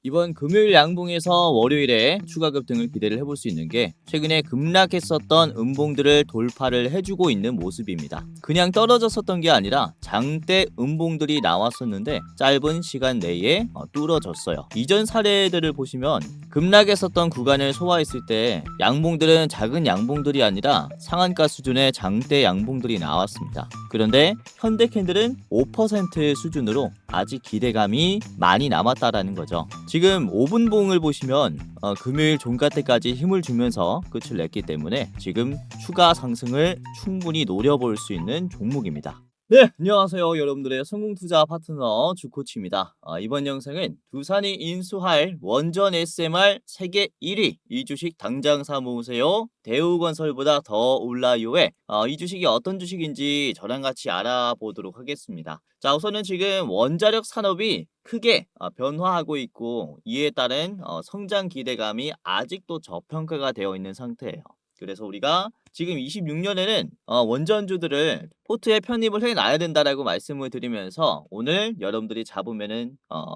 이번 금요일 양봉에서 월요일에 추가급 등을 기대를 해볼 수 있는 게 최근에 급락했었던 음봉들을 돌파를 해주고 있는 모습입니다. 그냥 떨어졌었던 게 아니라 장대 음봉들이 나왔었는데 짧은 시간 내에 뚫어졌어요. 이전 사례들을 보시면 급락했었던 구간을 소화했을 때 양봉들은 작은 양봉들이 아니라 상한가 수준의 장대 양봉들이 나왔습니다. 그런데 현대캔들은 5% 수준으로 아직 기대감이 많이 남았다라는 거죠. 지금 5분봉을 보시면 금요일 종가 때까지 힘을 주면서 끝을 냈기 때문에 지금 추가 상승을 충분히 노려볼 수 있는 종목입니다. 네, 안녕하세요. 여러분들의 성공투자 파트너 주코치입니다. 이번 영상은 두산이 인수할 원전 SMR 세계 1위 이 주식 당장 사모으세요. 대우건설보다 더 올라요에 이 주식이 어떤 주식인지 저랑 같이 알아보도록 하겠습니다. 자, 우선은 지금 원자력 산업이 크게 변화하고 있고 이에 따른 성장 기대감이 아직도 저평가가 되어 있는 상태예요. 그래서 우리가 지금 26년에는 원전주들을 포트에 편입을 해놔야 된다라고 말씀을 드리면서 오늘 여러분들이 잡으면은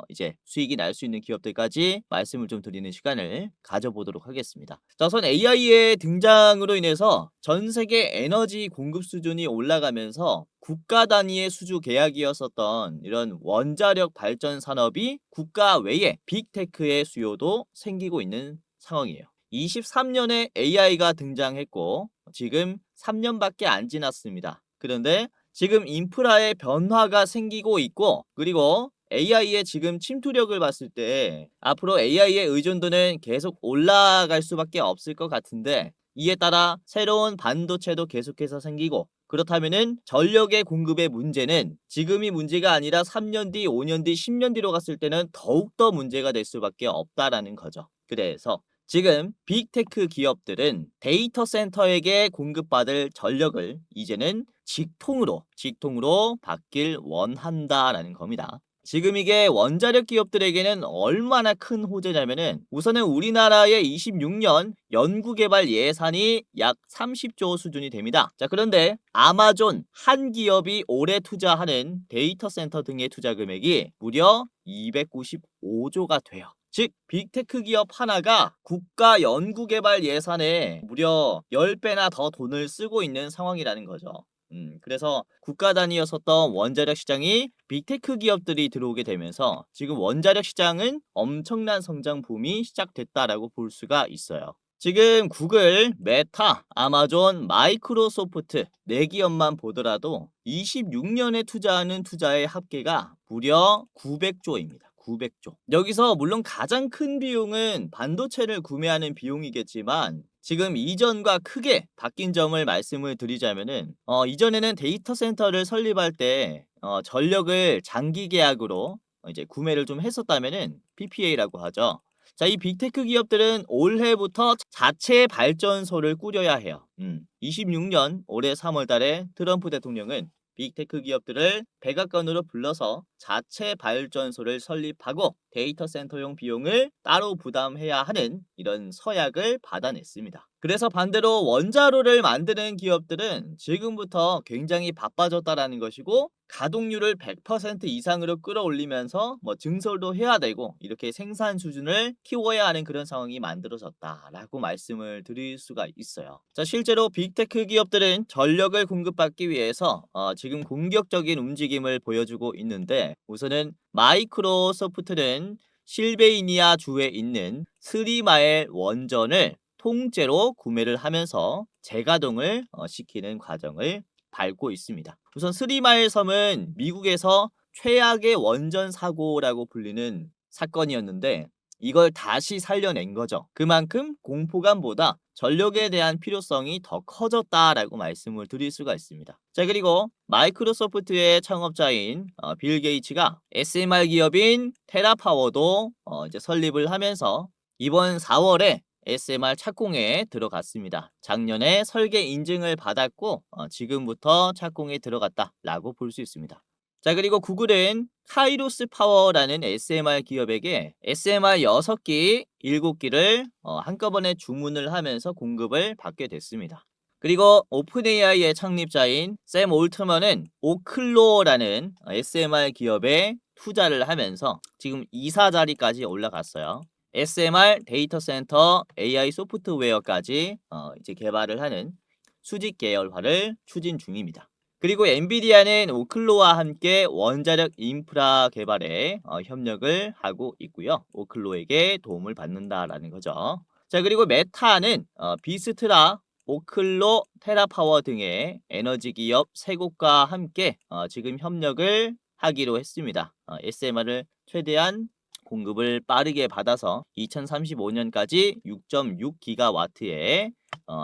이제 수익이 날 수 있는 기업들까지 말씀을 좀 드리는 시간을 가져보도록 하겠습니다. 자, 우선 AI의 등장으로 인해서 전 세계 에너지 공급 수준이 올라가면서 국가 단위의 수주 계약이었었던 이런 원자력 발전 산업이 국가 외에 빅테크의 수요도 생기고 있는 상황이에요. 23년에 AI가 등장했고 지금 3년밖에 안 지났습니다. 그런데 지금 인프라의 변화가 생기고 있고 그리고 AI의 지금 침투력을 봤을 때 앞으로 AI의 의존도는 계속 올라갈 수밖에 없을 것 같은데 이에 따라 새로운 반도체도 계속해서 생기고 그렇다면은 전력의 공급의 문제는 지금이 문제가 아니라 3년 뒤, 5년 뒤, 10년 뒤로 갔을 때는 더욱더 문제가 될 수밖에 없다라는 거죠. 그래서 지금 빅테크 기업들은 데이터 센터에게 공급받을 전력을 이제는 직통으로 받길 원한다라는 겁니다. 지금 이게 원자력 기업들에게는 얼마나 큰 호재냐면은 우선은 우리나라의 26년 연구개발 예산이 약 30조 수준이 됩니다. 자, 그런데 아마존 한 기업이 올해 투자하는 데이터 센터 등의 투자 금액이 무려 295조가 돼요. 즉 빅테크 기업 하나가 국가 연구개발 예산에 무려 10배나 더 돈을 쓰고 있는 상황이라는 거죠. 그래서 국가 단위였었던 원자력 시장이 빅테크 기업들이 들어오게 되면서 지금 원자력 시장은 엄청난 성장 붐이 시작됐다라고 볼 수가 있어요. 지금 구글, 메타, 아마존, 마이크로소프트 4기업만 보더라도 26년에 투자하는 투자의 합계가 무려 900조입니다. 900조. 여기서 물론 가장 큰 비용은 반도체를 구매하는 비용이겠지만 지금 이전과 크게 바뀐 점을 말씀을 드리자면은 이전에는 데이터 센터를 설립할 때 전력을 장기 계약으로 이제 구매를 좀 했었다면은 PPA라고 하죠. 자, 이 빅테크 기업들은 올해부터 자체 발전소를 꾸려야 해요. 26년 올해 3월 달에 트럼프 대통령은 빅테크 기업들을 백악관으로 불러서 자체 발전소를 설립하고 데이터 센터용 비용을 따로 부담해야 하는 이런 서약을 받아냈습니다. 그래서 반대로 원자로를 만드는 기업들은 지금부터 굉장히 바빠졌다라는 것이고 가동률을 100% 이상으로 끌어올리면서 증설도 해야 되고 이렇게 생산 수준을 키워야 하는 그런 상황이 만들어졌다라고 말씀을 드릴 수가 있어요. 자, 실제로 빅테크 기업들은 전력을 공급받기 위해서 지금 공격적인 움직임을 보여주고 있는데 우선은 마이크로소프트는 실베이니아 주에 있는 스리마일 원전을 통째로 구매를 하면서 재가동을 시키는 과정을 밟고 있습니다. 우선 스리마일 섬은 미국에서 최악의 원전 사고라고 불리는 사건이었는데 이걸 다시 살려낸 거죠. 그만큼 공포감보다 전력에 대한 필요성이 더 커졌다라고 말씀을 드릴 수가 있습니다. 자, 그리고 마이크로소프트의 창업자인 빌 게이츠가 SMR 기업인 테라파워도 이제 설립을 하면서 이번 4월에 SMR 착공에 들어갔습니다. 작년에 설계 인증을 받았고 지금부터 착공에 들어갔다라고 볼 수 있습니다. 자, 그리고 구글은 카이로스 파워라는 SMR 기업에게 SMR 6기, 7기를 한꺼번에 주문을 하면서 공급을 받게 됐습니다. 그리고 오픈AI의 창립자인 샘 올트먼은 오클로라는 SMR 기업에 투자를 하면서 지금 이사 자리까지 올라갔어요. SMR 데이터 센터 AI 소프트웨어까지 이제 개발을 하는 수직 계열화를 추진 중입니다. 그리고 엔비디아는 오클로와 함께 원자력 인프라 개발에 협력을 하고 있고요. 오클로에게 도움을 받는다라는 거죠. 자, 그리고 메타는 비스트라, 오클로, 테라파워 등의 에너지 기업 세 곳과 함께 지금 협력을 하기로 했습니다. SMR을 최대한 공급을 빠르게 받아서 2035년까지 6.6기가와트의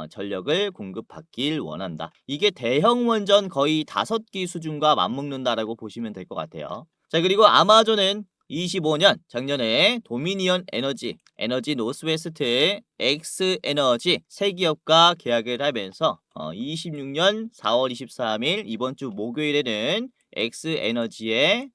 전력을 공급받길 원한다. 이게 대형 원전 거의 5기 수준과 맞먹는다라고 보시면 될 것 같아요. 자, 그리고 아마존은 25년 작년에 도미니언 에너지, 에너지 노스웨스트, 엑스에너지 세 기업과 계약을 하면서 26년 4월 23일 이번 주 목요일에는 엑스에너지에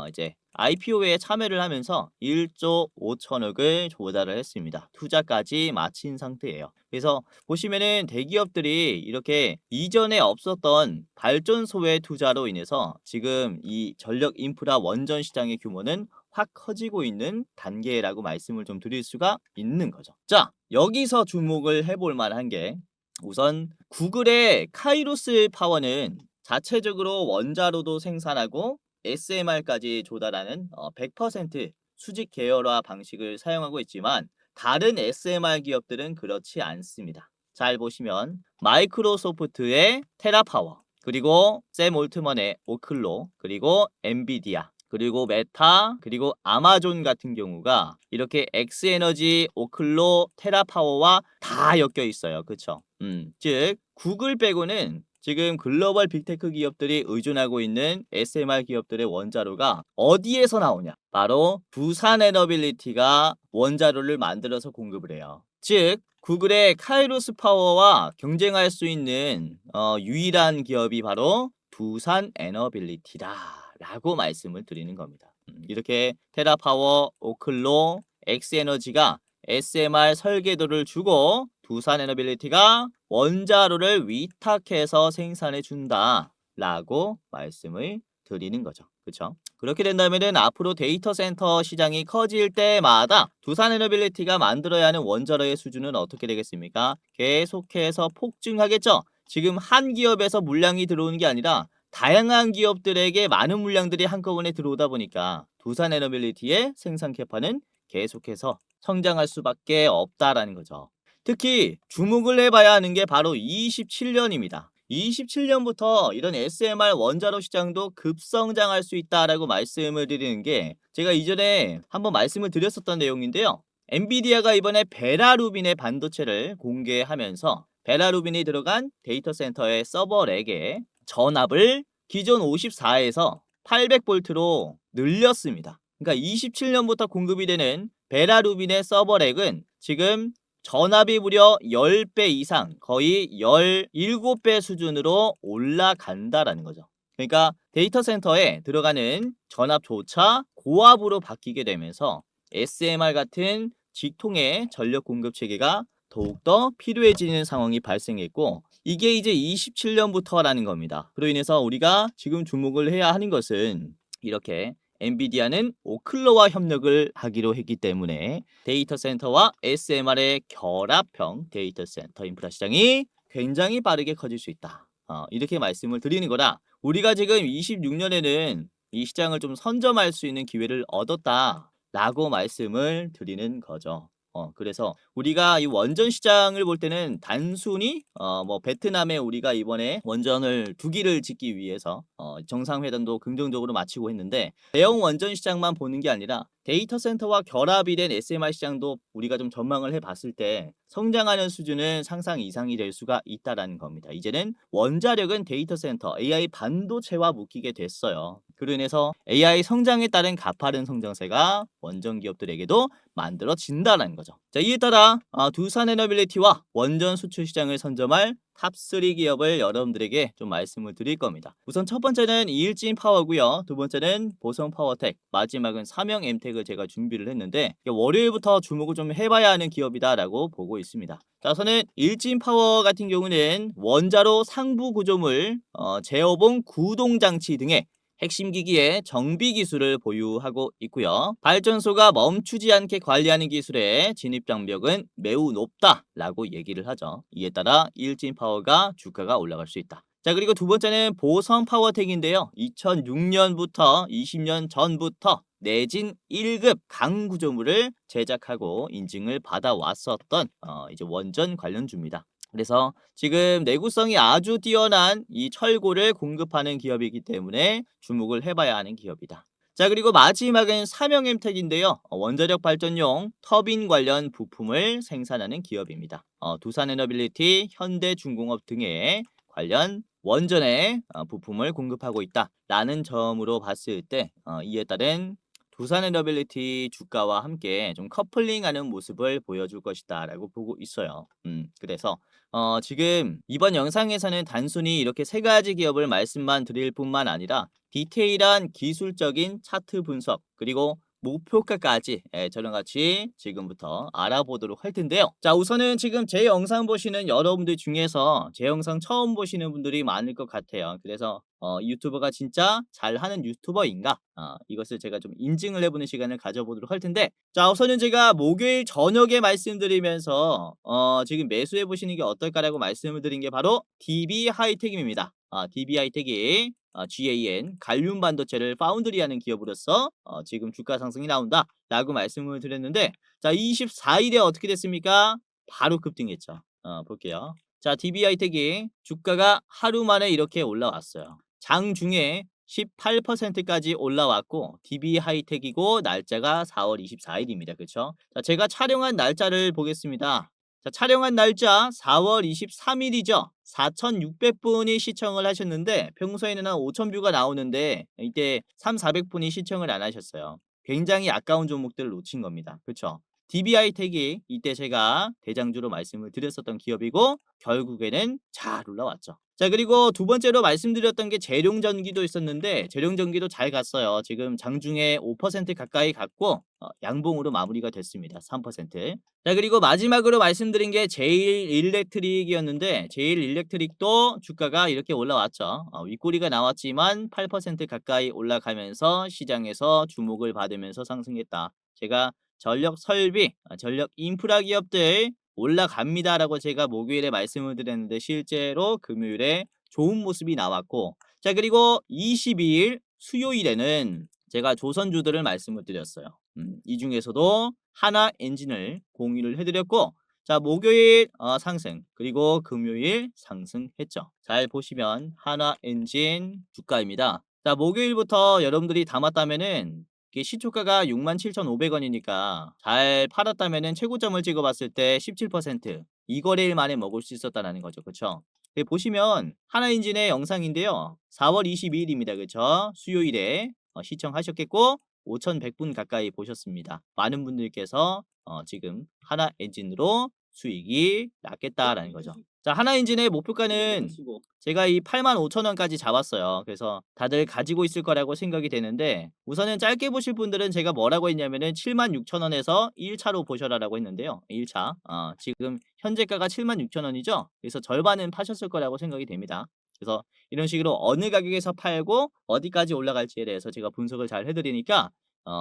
이제 IPO에 참여를 하면서 1조 5천억을 조달을 했습니다. 투자까지 마친 상태예요. 그래서 보시면은 대기업들이 이렇게 이전에 없었던 발전소의 투자로 인해서 지금 이 전력 인프라 원전 시장의 규모는 확 커지고 있는 단계라고 말씀을 좀 드릴 수가 있는 거죠. 자, 여기서 주목을 해볼 만한 게 우선 구글의 카이로스 파워는 자체적으로 원자로도 생산하고 SMR까지 조달하는 100% 수직 계열화 방식을 사용하고 있지만 다른 SMR 기업들은 그렇지 않습니다. 잘 보시면 마이크로소프트의 테라파워, 그리고 샘 올트먼의 오클로, 그리고 엔비디아, 그리고 메타, 그리고 아마존 같은 경우가 이렇게 엑스에너지, 오클로, 테라파워와 다 엮여 있어요. 그쵸? 즉 구글 빼고는 지금 글로벌 빅테크 기업들이 의존하고 있는 SMR 기업들의 원자로가 어디에서 나오냐? 바로 두산에너빌리티가 원자로를 만들어서 공급을 해요. 즉 구글의 카이로스 파워와 경쟁할 수 있는 유일한 기업이 바로 두산에너빌리티다 라고 말씀을 드리는 겁니다. 이렇게 테라파워, 오클로, 엑스에너지가 SMR 설계도를 주고 두산에너빌리티가 원자로를 위탁해서 생산해 준다 라고 말씀을 드리는 거죠. 그렇죠? 그렇게 된다면 앞으로 데이터 센터 시장이 커질 때마다 두산에너빌리티가 만들어야 하는 원자로의 수준은 어떻게 되겠습니까? 계속해서 폭증하겠죠. 지금 한 기업에서 물량이 들어오는 게 아니라 다양한 기업들에게 많은 물량들이 한꺼번에 들어오다 보니까 두산에너빌리티의 생산 캐파는 계속해서 성장할 수밖에 없다라는 거죠. 특히 주목을 해봐야 하는 게 바로 27년입니다. 27년부터 이런 SMR 원자로 시장도 급성장할 수 있다라고 말씀을 드리는 게 제가 이전에 한번 말씀을 드렸었던 내용인데요. 엔비디아가 이번에 베라루빈의 반도체를 공개하면서 베라루빈이 들어간 데이터 센터의 서버렉에 전압을 기존 54에서 800볼트로 늘렸습니다. 그러니까 27년부터 공급이 되는 베라루빈의 서버렉은 지금 전압이 무려 10배 이상, 거의 17배 수준으로 올라간다라는 거죠. 그러니까 데이터 센터에 들어가는 전압조차 고압으로 바뀌게 되면서 SMR 같은 직통의 전력 공급 체계가 더욱더 필요해지는 상황이 발생했고 이게 이제 27년부터라는 겁니다. 그로 인해서 우리가 지금 주목을 해야 하는 것은 이렇게 엔비디아는 오클로와 협력을 하기로 했기 때문에 데이터 센터와 SMR의 결합형 데이터 센터 인프라 시장이 굉장히 빠르게 커질 수 있다. 이렇게 말씀을 드리는 거라 우리가 지금 26년에는 이 시장을 좀 선점할 수 있는 기회를 얻었다라고 말씀을 드리는 거죠. 그래서 우리가 이 원전 시장을 볼 때는 단순히 뭐 베트남에 우리가 이번에 원전을 2기를 짓기 위해서 정상회담도 긍정적으로 마치고 했는데 대형 원전 시장만 보는 게 아니라 데이터 센터와 결합이 된 SMR 시장도 우리가 좀 전망을 해봤을 때 성장하는 수준은 상상 이상이 될 수가 있다라는 겁니다. 이제는 원자력은 데이터 센터, AI 반도체와 묶이게 됐어요. 그로 인해서 AI 성장에 따른 가파른 성장세가 원전 기업들에게도 만들어진다는 거죠. 자, 이에 따라 두산에너빌리티와 원전 수출 시장을 선점할 탑3 기업을 여러분들에게 좀 말씀을 드릴 겁니다. 우선 첫 번째는 이일진 파워고요. 두 번째는 보성 파워텍, 마지막은 삼영엠텍을 제가 준비를 했는데 월요일부터 주목을 좀 해봐야 하는 기업이다라고 보고 있습니다. 자, 우선은 일진 파워 같은 경우는 원자로 상부 구조물, 제어봉 구동 장치 등의 핵심 기기의 정비 기술을 보유하고 있고요. 발전소가 멈추지 않게 관리하는 기술의 진입 장벽은 매우 높다라고 얘기를 하죠. 이에 따라 일진 파워가 주가가 올라갈 수 있다. 자, 그리고 두 번째는 보성 파워텍인데요. 2006년부터 20년 전부터 내진 1급 강구조물을 제작하고 인증을 받아왔었던 이제 원전 관련주입니다. 그래서 지금 내구성이 아주 뛰어난 이 철골을 공급하는 기업이기 때문에 주목을 해봐야 하는 기업이다. 자, 그리고 마지막은 삼영엠텍인데요. 원자력 발전용 터빈 관련 부품을 생산하는 기업입니다. 두산에너빌리티, 현대중공업 등의 관련 원전의 부품을 공급하고 있다라는 점으로 봤을 때 이에 따른 두산에너빌리티 주가와 함께 좀 커플링하는 모습을 보여줄 것이다라고 보고 있어요. 그래서 지금 이번 영상에서는 단순히 이렇게 세 가지 기업을 말씀만 드릴 뿐만 아니라 디테일한 기술적인 차트 분석 그리고 목표가까지 저랑 같이 지금부터 알아보도록 할 텐데요. 자, 우선은 지금 제 영상 보시는 여러분들 중에서 제 영상 처음 보시는 분들이 많을 것 같아요. 그래서 유튜버가 진짜 잘하는 유튜버인가? 이것을 제가 좀 인증을 해보는 시간을 가져보도록 할 텐데, 자, 우선은 제가 목요일 저녁에 말씀드리면서 지금 매수해 보시는 게 어떨까라고 말씀을 드린 게 바로 DB 하이텍입니다. DB 하이텍이 GAN 갈륨 반도체를 파운드리하는 기업으로서 지금 주가 상승이 나온다라고 말씀을 드렸는데, 자, 24일에 어떻게 됐습니까? 바로 급등했죠. 볼게요. 자, DB 하이텍이 주가가 하루 만에 이렇게 올라왔어요. 장중에 18%까지 올라왔고 DB 하이텍이고 날짜가 4월 24일입니다. 그렇죠? 자, 제가 촬영한 날짜를 보겠습니다. 자, 촬영한 날짜 4월 23일이죠. 4,600분이 시청을 하셨는데 평소에는 한 5,000뷰가 나오는데 이때 3,400분이 시청을 안 하셨어요. 굉장히 아까운 종목들을 놓친 겁니다. 그렇죠? DB하이텍이 이때 제가 대장주로 말씀을 드렸었던 기업이고 결국에는 잘 올라왔죠. 자, 그리고 두 번째로 말씀드렸던 게 재룡전기도 있었는데 재룡전기도 잘 갔어요. 지금 장중에 5% 가까이 갔고 양봉으로 마무리가 됐습니다. 3%. 자, 그리고 마지막으로 말씀드린 게 제일일렉트릭이었는데 제일일렉트릭도 주가가 이렇게 올라왔죠. 윗꼬리가 나왔지만 8% 가까이 올라가면서 시장에서 주목을 받으면서 상승했다. 제가 전력 설비, 전력 인프라 기업들 올라갑니다라고 제가 목요일에 말씀을 드렸는데 실제로 금요일에 좋은 모습이 나왔고, 자, 그리고 22일 수요일에는 제가 조선주들을 말씀을 드렸어요. 이 중에서도 하나 엔진을 공유를 해드렸고, 자, 목요일 상승 그리고 금요일 상승했죠. 잘 보시면 하나 엔진 주가입니다. 자, 목요일부터 여러분들이 담았다면은 이게 시초가가 67,500원이니까 잘 팔았다면은 최고점을 찍어봤을 때 17% 이 거래일 만에 먹을 수 있었다는 거죠. 그렇죠? 보시면 하나인진의 영상인데요. 4월 22일입니다. 그렇죠? 수요일에 시청하셨겠고 5,100분 가까이 보셨습니다. 많은 분들께서 지금 하나 엔진으로 수익이 났겠다라는 거죠. 자, 하나 엔진의 목표가는 제가 이 85,000원까지 잡았어요. 그래서 다들 가지고 있을 거라고 생각이 되는데 우선은 짧게 보실 분들은 제가 뭐라고 했냐면은 76,000원에서 1차로 보셔라라고 했는데요. 1차. 지금 현재가가 76,000원이죠. 그래서 절반은 파셨을 거라고 생각이 됩니다. 그래서 이런 식으로 어느 가격에서 팔고 어디까지 올라갈지에 대해서 제가 분석을 잘 해드리니까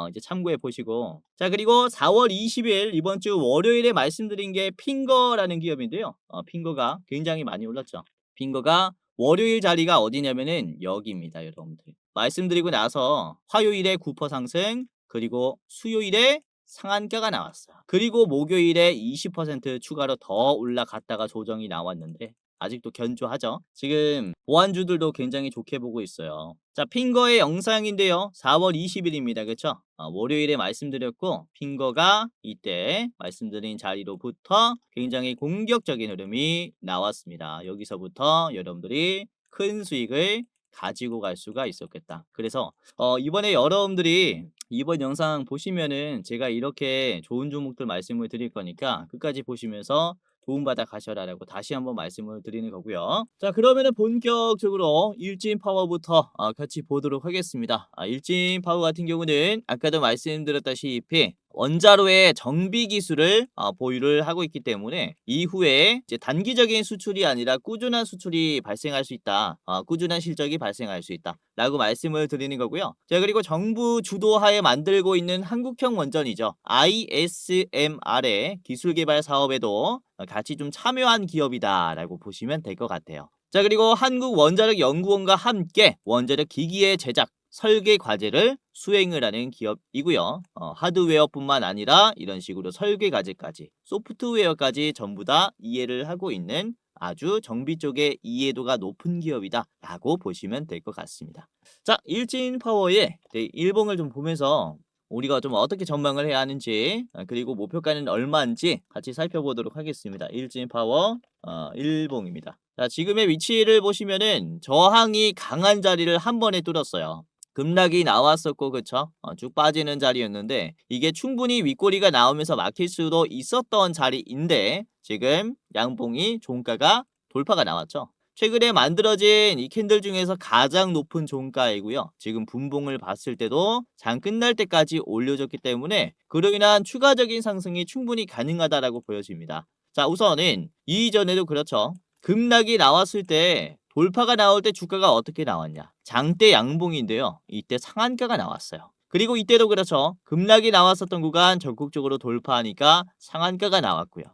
이제 참고해 보시고, 자, 그리고 4월 20일 이번 주 월요일에 말씀드린 게 핑거라는 기업인데요. 핑거가 굉장히 많이 올랐죠. 핑거가 월요일 자리가 어디냐면은 여기입니다, 여러분들. 말씀드리고 나서 화요일에 9% 상승, 그리고 수요일에 상한가가 나왔어요. 그리고 목요일에 20% 추가로 더 올라갔다가 조정이 나왔는데 아직도 견조하죠. 지금 보안주들도 굉장히 좋게 보고 있어요. 자, 핑거의 영상인데요. 4월 20일입니다. 그쵸? 월요일에 말씀드렸고 핑거가 이때 말씀드린 자리로부터 굉장히 공격적인 흐름이 나왔습니다. 여기서부터 여러분들이 큰 수익을 가지고 갈 수가 있었겠다. 그래서 이번에 여러분들이 이번 영상 보시면은 제가 이렇게 좋은 종목들 말씀을 드릴 거니까 끝까지 보시면서 도움받아 가셔라라고 다시 한번 말씀을 드리는 거고요. 자, 그러면은 본격적으로 일진 파워부터 같이 보도록 하겠습니다. 일진 파워 같은 경우는 아까도 말씀드렸다시피 원자로의 정비 기술을 보유를 하고 있기 때문에 이후에 이제 단기적인 수출이 아니라 꾸준한 수출이 발생할 수 있다. 꾸준한 실적이 발생할 수 있다. 라고 말씀을 드리는 거고요. 자, 그리고 정부 주도하에 만들고 있는 한국형 원전이죠. ISMR의 기술 개발 사업에도 같이 좀 참여한 기업이다라고 보시면 될 것 같아요. 자, 그리고 한국원자력연구원과 함께 원자력 기기의 제작, 설계 과제를 수행을 하는 기업이고요. 하드웨어뿐만 아니라 이런 식으로 설계 과제까지, 소프트웨어까지 전부 다 이해를 하고 있는 아주 정비 쪽에 이해도가 높은 기업이다 라고 보시면 될 것 같습니다. 자, 일진파워의 일봉을 좀 보면서 우리가 좀 어떻게 전망을 해야 하는지, 그리고 목표가는 얼마인지 같이 살펴보도록 하겠습니다. 일진파워 일봉입니다. 자, 지금의 위치를 보시면은 저항이 강한 자리를 한 번에 뚫었어요. 급락이 나왔었고, 그쵸? 쭉 빠지는 자리였는데 이게 충분히 윗꼬리가 나오면서 막힐 수도 있었던 자리인데 지금 양봉이 종가가 돌파가 나왔죠. 최근에 만들어진 이 캔들 중에서 가장 높은 종가이고요. 지금 분봉을 봤을 때도 장 끝날 때까지 올려줬기 때문에 그로 인한 추가적인 상승이 충분히 가능하다라고 보여집니다. 자, 우선은 이전에도 그렇죠. 급락이 나왔을 때 돌파가 나올 때 주가가 어떻게 나왔냐? 장대 양봉인데요. 이때 상한가가 나왔어요. 그리고 이때도 그렇죠. 급락이 나왔었던 구간 적극적으로 돌파하니까 상한가가 나왔고요.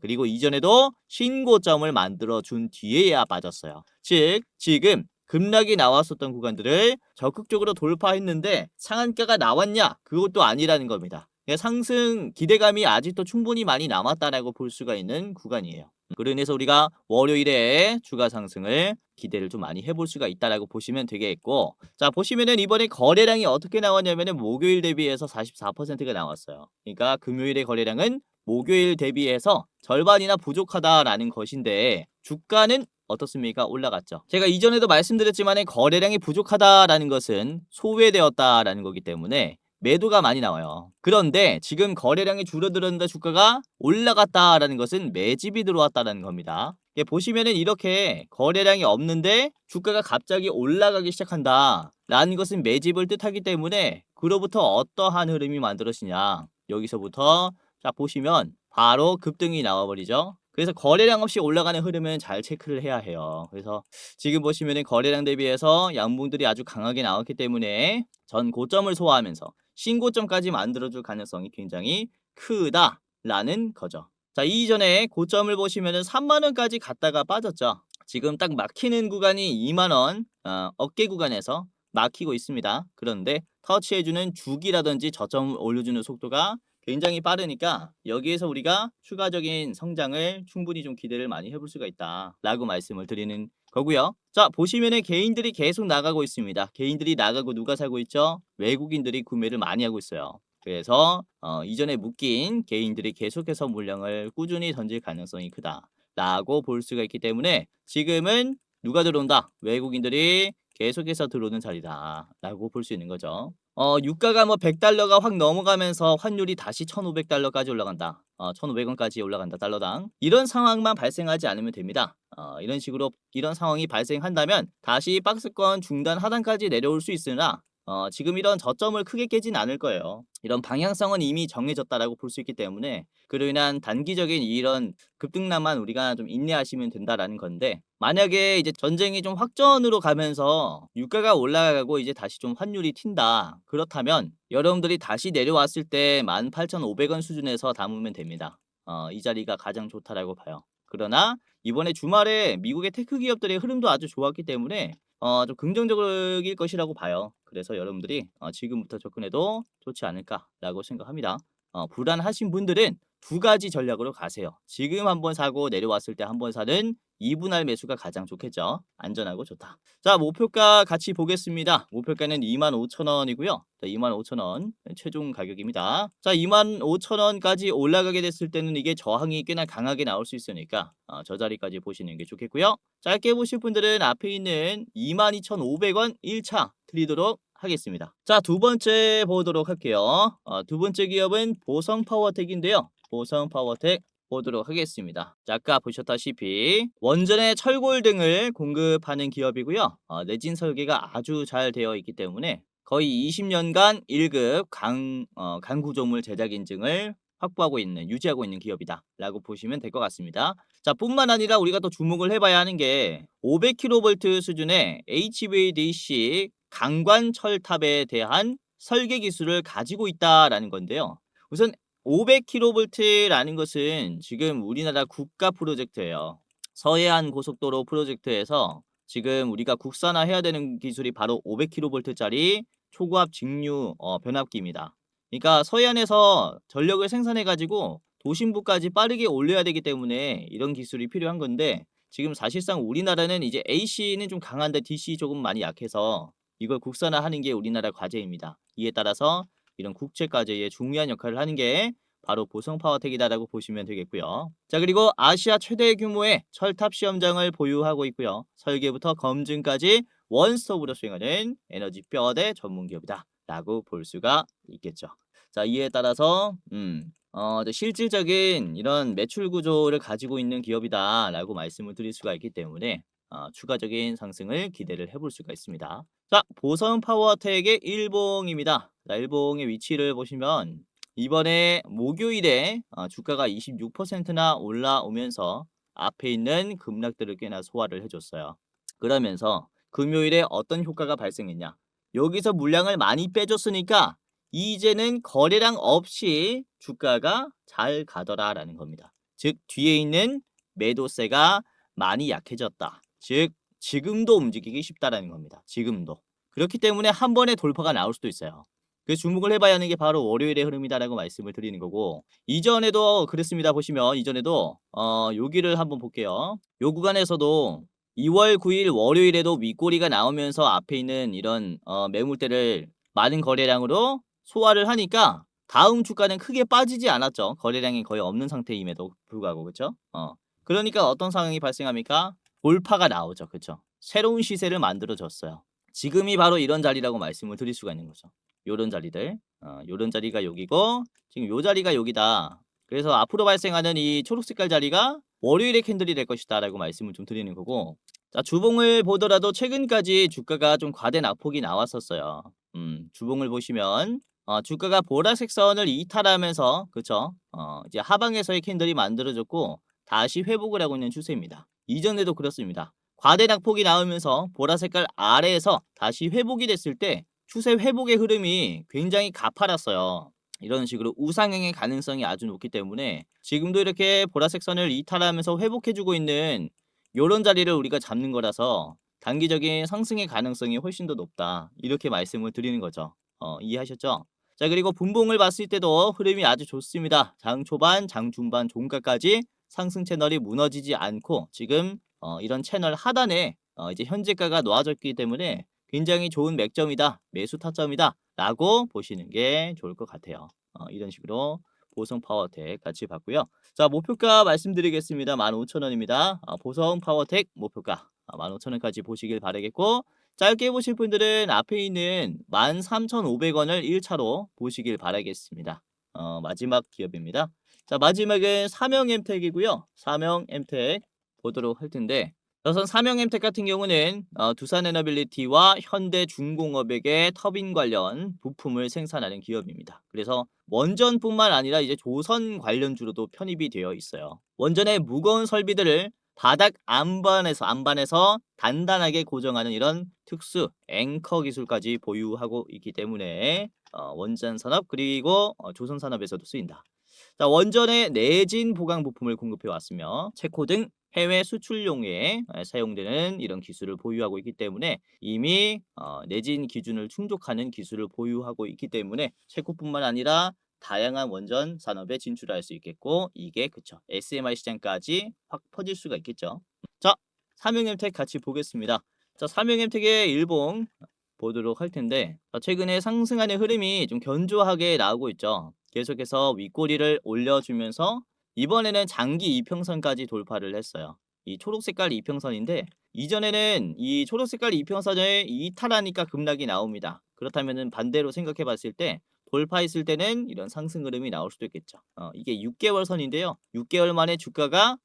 그리고 이전에도 신고점을 만들어준 뒤에야 빠졌어요. 즉 지금 급락이 나왔었던 구간들을 적극적으로 돌파했는데 상한가가 나왔냐? 그것도 아니라는 겁니다. 상승 기대감이 아직도 충분히 많이 남았다라고 볼 수가 있는 구간이에요. 그로 인해서 우리가 월요일에 추가 상승을 기대를 좀 많이 해볼 수가 있다라고 보시면 되겠고, 자, 보시면은 이번에 거래량이 어떻게 나왔냐면은 목요일 대비해서 44%가 나왔어요. 그러니까 금요일의 거래량은 목요일 대비해서 절반이나 부족하다라는 것인데 주가는 어떻습니까? 올라갔죠. 제가 이전에도 말씀드렸지만 거래량이 부족하다라는 것은 소외되었다라는 거기 때문에 매도가 많이 나와요. 그런데 지금 거래량이 줄어들었는데 주가가 올라갔다라는 것은 매집이 들어왔다는 겁니다. 보시면은 이렇게 거래량이 없는데 주가가 갑자기 올라가기 시작한다라는 것은 매집을 뜻하기 때문에 그로부터 어떠한 흐름이 만들어지냐. 여기서부터 자 보시면 바로 급등이 나와버리죠. 그래서 거래량 없이 올라가는 흐름은 잘 체크를 해야 해요. 그래서 지금 보시면은 거래량 대비해서 양봉들이 아주 강하게 나왔기 때문에 전 고점을 소화하면서 신고점까지 만들어줄 가능성이 굉장히 크다라는 거죠. 자, 이전에 고점을 보시면은 3만원까지 갔다가 빠졌죠. 지금 딱 막히는 구간이 2만원 어깨 구간에서 막히고 있습니다. 그런데 터치해주는 주기라든지 저점을 올려주는 속도가 굉장히 빠르니까 여기에서 우리가 추가적인 성장을 충분히 좀 기대를 많이 해볼 수가 있다라고 말씀을 드리는 거고요. 자, 보시면은 개인들이 계속 나가고 있습니다. 개인들이 나가고 누가 사고 있죠? 외국인들이 구매를 많이 하고 있어요. 그래서 이전에 묶인 개인들이 계속해서 물량을 꾸준히 던질 가능성이 크다라고 볼 수가 있기 때문에 지금은 누가 들어온다? 외국인들이 계속해서 들어오는 자리다라고 볼 수 있는 거죠. 유가가 뭐 $100가 확 넘어가면서 환율이 다시 $1,500까지 올라간다. 1,500원까지 올라간다. 달러당. 이런 상황만 발생하지 않으면 됩니다. 이런 식으로 이런 상황이 발생한다면 다시 박스권 중단 하단까지 내려올 수 있으나 지금 이런 저점을 크게 깨진 않을 거예요. 이런 방향성은 이미 정해졌다라고 볼 수 있기 때문에 그로 인한 단기적인 이런 급등락만 우리가 좀 인내하시면 된다라는 건데, 만약에 이제 전쟁이 좀 확전으로 가면서 유가가 올라가고 이제 다시 좀 환율이 튄다. 그렇다면 여러분들이 다시 내려왔을 때 18,500원 수준에서 담으면 됩니다. 이 자리가 가장 좋다라고 봐요. 그러나 이번에 주말에 미국의 테크 기업들의 흐름도 아주 좋았기 때문에 좀 긍정적일 것이라고 봐요. 그래서 여러분들이 지금부터 접근해도 좋지 않을까라고 생각합니다. 불안하신 분들은 두 가지 전략으로 가세요. 지금 한번 사고 내려왔을 때 한번 사는 2분할 매수가 가장 좋겠죠. 안전하고 좋다. 자, 목표가 같이 보겠습니다. 목표가는 25,000원이고요. 25,000원 최종 가격입니다. 자, 25,000원까지 올라가게 됐을 때는 이게 저항이 꽤나 강하게 나올 수 있으니까 저 자리까지 보시는 게 좋겠고요. 짧게 보실 분들은 앞에 있는 22,500원 1차 드리도록 하겠습니다. 자, 두 번째 보도록 할게요. 두 번째 기업은 보성파워텍인데요. 보성파워텍 보도록 하겠습니다. 자, 아까 보셨다시피 원전의 철골 등을 공급하는 기업이고요. 내진 설계가 아주 잘 되어 있기 때문에 거의 20년간 1급 강구조물 제작 인증을 확보하고 있는, 유지하고 있는 기업이다라고 보시면 될 것 같습니다. 자, 뿐만 아니라 우리가 또 주목을 해봐야 하는 게 500kV 수준의 HVDC 강관 철탑에 대한 설계 기술을 가지고 있다라는 건데요. 우선 500kV라는 것은 지금 우리나라 국가 프로젝트예요. 서해안 고속도로 프로젝트에서 지금 우리가 국산화해야 되는 기술이 바로 500kV짜리 초고압 직류 변압기입니다. 그러니까 서해안에서 전력을 생산해 가지고 도심부까지 빠르게 올려야 되기 때문에 이런 기술이 필요한 건데, 지금 사실상 우리나라는 이제 AC는 좀 강한데 DC 조금 많이 약해서 이걸 국산화하는 게 우리나라 과제입니다. 이에 따라서 이런 국제 과제에 중요한 역할을 하는 게 바로 보성파워텍이다라고 보시면 되겠고요. 자, 그리고 아시아 최대 규모의 철탑 시험장을 보유하고 있고요. 설계부터 검증까지 원스톱으로 수행하는 에너지 뼈대 전문 기업이다 라고 볼 수가 있겠죠. 자, 이에 따라서 이제 실질적인 이런 매출 구조를 가지고 있는 기업이다 라고 말씀을 드릴 수가 있기 때문에 추가적인 상승을 기대를 해볼 수가 있습니다. 자, 보성 파워텍의 일봉입니다. 자, 일봉의 위치를 보시면 이번에 목요일에 주가가 26%나 올라오면서 앞에 있는 급락들을 꽤나 소화를 해줬어요. 그러면서 금요일에 어떤 효과가 발생했냐? 여기서 물량을 많이 빼줬으니까 이제는 거래량 없이 주가가 잘 가더라라는 겁니다. 즉, 뒤에 있는 매도세가 많이 약해졌다. 즉, 지금도 움직이기 쉽다라는 겁니다. 지금도. 그렇기 때문에 한 번에 돌파가 나올 수도 있어요. 그 주목을 해봐야 하는 게 바로 월요일의 흐름이다라고 말씀을 드리는 거고, 이전에도 그랬습니다. 보시면 이전에도 여기를 한번 볼게요. 요 구간에서도 2월 9일 월요일에도 윗꼬리가 나오면서 앞에 있는 이런 매물대를 많은 거래량으로 소화를 하니까 다음 주가는 크게 빠지지 않았죠. 거래량이 거의 없는 상태임에도 불구하고. 그렇죠? 그러니까 어떤 상황이 발생합니까? 돌파가 나오죠. 그렇죠? 새로운 시세를 만들어 줬어요. 지금이 바로 이런 자리라고 말씀을 드릴 수가 있는 거죠. 요런 자리들. 요런 자리가 여기고 지금 요 자리가 여기다. 그래서 앞으로 발생하는 이 초록 색깔 자리가 월요일의 캔들이 될 것이다 라고 말씀을 좀 드리는 거고, 자, 주봉을 보더라도 최근까지 주가가 좀 과대 낙폭이 나왔었어요. 주봉을 보시면 주가가 보라색 선을 이탈하면서, 그쵸? 이제 하방에서의 캔들이 만들어졌고 다시 회복을 하고 있는 추세입니다. 이전에도 그렇습니다. 과대 낙폭이 나오면서 보라색깔 아래에서 다시 회복이 됐을 때 추세 회복의 흐름이 굉장히 가팔았어요. 이런 식으로 우상향의 가능성이 아주 높기 때문에 지금도 이렇게 보라색 선을 이탈하면서 회복해주고 있는 이런 자리를 우리가 잡는 거라서 단기적인 상승의 가능성이 훨씬 더 높다, 이렇게 말씀을 드리는 거죠. 이해하셨죠? 자, 그리고 분봉을 봤을 때도 흐름이 아주 좋습니다. 장 초반, 장 중반, 종가까지 상승 채널이 무너지지 않고 지금 이런 채널 하단에 이제 현재가가 놓아졌기 때문에 굉장히 좋은 맥점이다, 매수 타점이다 라고 보시는 게 좋을 것 같아요. 이런 식으로 보성 파워텍 같이 봤고요. 자, 목표가 말씀드리겠습니다. 15,000원입니다. 보성 파워텍 목표가 15,000원까지 보시길 바라겠고, 짧게 보실 분들은 앞에 있는 13,500원을 1차로 보시길 바라겠습니다. 마지막 기업입니다. 자, 마지막은 삼영엠텍이고요. 삼영엠텍 보도록 할 텐데, 우선 삼영엠텍 같은 경우는 두산에너빌리티와 현대중공업에게 터빈 관련 부품을 생산하는 기업입니다. 그래서 원전뿐만 아니라 이제 조선 관련주로도 편입이 되어 있어요. 원전의 무거운 설비들을 바닥 안반에서 단단하게 고정하는 이런 특수 앵커 기술까지 보유하고 있기 때문에 원전 산업 그리고 조선 산업에서도 쓰인다. 자, 원전의 내진 보강 부품을 공급해 왔으며 체코 등 해외 수출용에 사용되는 이런 기술을 보유하고 있기 때문에 이미 내진 기준을 충족하는 기술을 보유하고 있기 때문에 체코뿐만 아니라 다양한 원전 산업에 진출할 수 있겠고, 이게 그쵸, SMR 시장까지 확 퍼질 수가 있겠죠. 자, 삼영엠텍 같이 보겠습니다. 자, 삼영엠텍의 일봉 보도록 할 텐데, 최근에 상승하는 흐름이 좀 견조하게 나오고 있죠. 계속해서 윗꼬리를 올려주면서 이번에는 장기 이평선까지 돌파를 했어요. 이 초록색깔 이평선인데 이전에는 이 초록색깔 이평선을 이탈하니까 급락이 나옵니다. 그렇다면 반대로 생각해 봤을 때 돌파했을 때는 이런 상승 흐름이 나올 수도 있겠죠. 이게 6개월 선인데요. 6개월 만에 주가가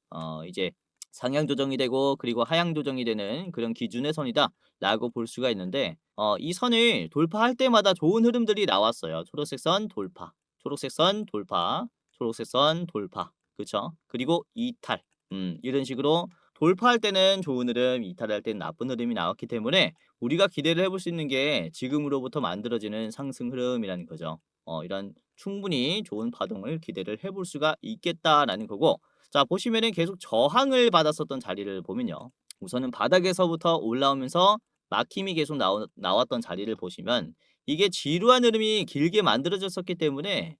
이제 상향 조정이 되고 그리고 하향 조정이 되는 그런 기준의 선이다라고 볼 수가 있는데 이 선을 돌파할 때마다 좋은 흐름들이 나왔어요. 초록색 선 돌파, 초록색 선 돌파, 초록색 선 돌파. 그쵸? 그리고 이탈. 이런 식으로 돌파할 때는 좋은 흐름, 이탈할 때는 나쁜 흐름이 나왔기 때문에 우리가 기대를 해볼 수 있는 게 지금으로부터 만들어지는 상승 흐름이라는 거죠. 이런 충분히 좋은 파동을 기대를 해볼 수가 있겠다라는 거고, 자 보시면은 계속 저항을 받았었던 자리를 보면요. 우선은 바닥에서부터 올라오면서 막힘이 계속 나왔던 자리를 보시면 이게 지루한 흐름이 길게 만들어졌었기 때문에